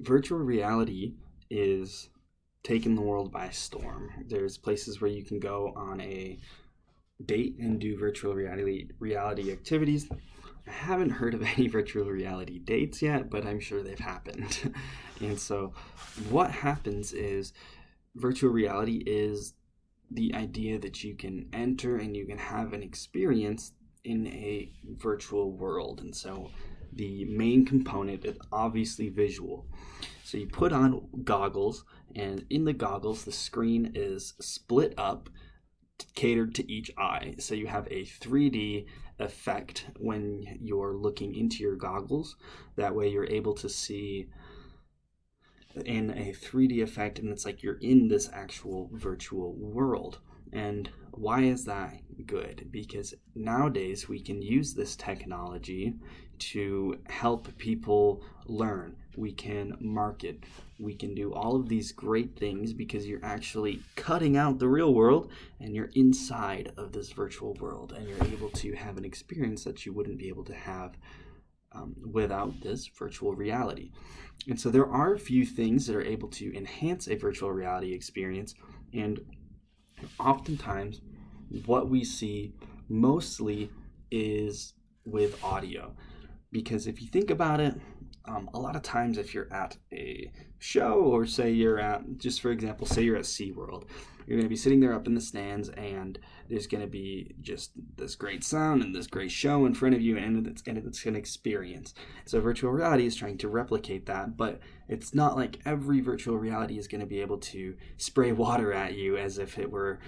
virtual reality is taking the world by storm. There's places where you can go on a date and do virtual reality activities. I haven't heard of any virtual reality dates yet, but I'm sure they've happened. And so what happens is virtual reality is the idea that you can enter and you can have an experience in a virtual world. And so the main component is obviously visual. So you put on goggles, and in the goggles, the screen is split up, catered to each eye. So you have a 3D effect when you're looking into your goggles. That way you're able to see in a 3D effect, and it's like you're in this actual virtual world. And why is that good? Because nowadays we can use this technology to help people learn. We can market. We can do all of these great things because you're actually cutting out the real world and you're inside of this virtual world, and you're able to have an experience that you wouldn't be able to have without this virtual reality. And so there are a few things that are able to enhance a virtual reality experience, and oftentimes what we see mostly is with audio. Because if you think about it, a lot of times if you're at a show, or say you're at, just for example, say you're at SeaWorld, you're going to be sitting there up in the stands, and there's going to be just this great sound and this great show in front of you, and it's an experience. So virtual reality is trying to replicate that, but it's not like every virtual reality is going to be able to spray water at you as if it were,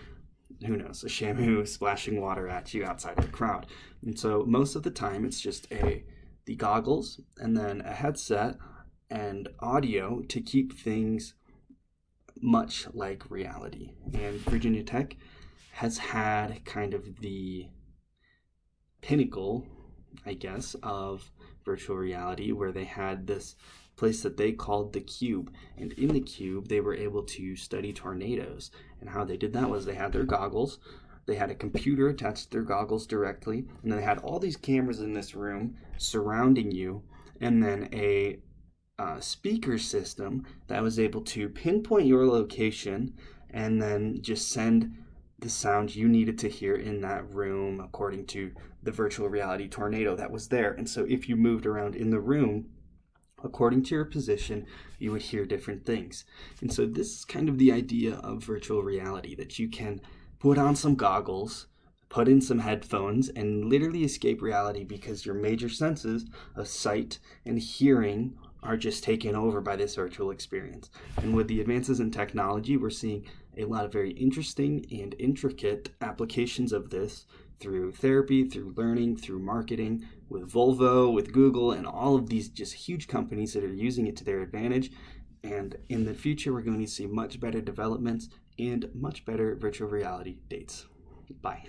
who knows, a Shamu splashing water at you outside of the crowd. And so most of the time it's just the goggles and then a headset and audio to keep things much like reality. And Virginia Tech has had kind of the pinnacle, I guess, of virtual reality, where they had this place that they called the Cube. And in the Cube, they were able to study tornadoes. And how they did that was they had their goggles, they had a computer attached to their goggles directly, and then they had all these cameras in this room surrounding you, and then a speaker system that was able to pinpoint your location and then just send the sound you needed to hear in that room according to the virtual reality tornado that was there. And so if you moved around in the room, according to your position, you would hear different things. And so this is kind of the idea of virtual reality, that you can put on some goggles, put in some headphones, and literally escape reality because your major senses of sight and hearing are just taken over by this virtual experience. And with the advances in technology, we're seeing a lot of very interesting and intricate applications of this through therapy, through learning, through marketing, with Volvo, with Google, and all of these just huge companies that are using it to their advantage. And in the future, we're going to see much better developments and much better virtual reality dates. Bye.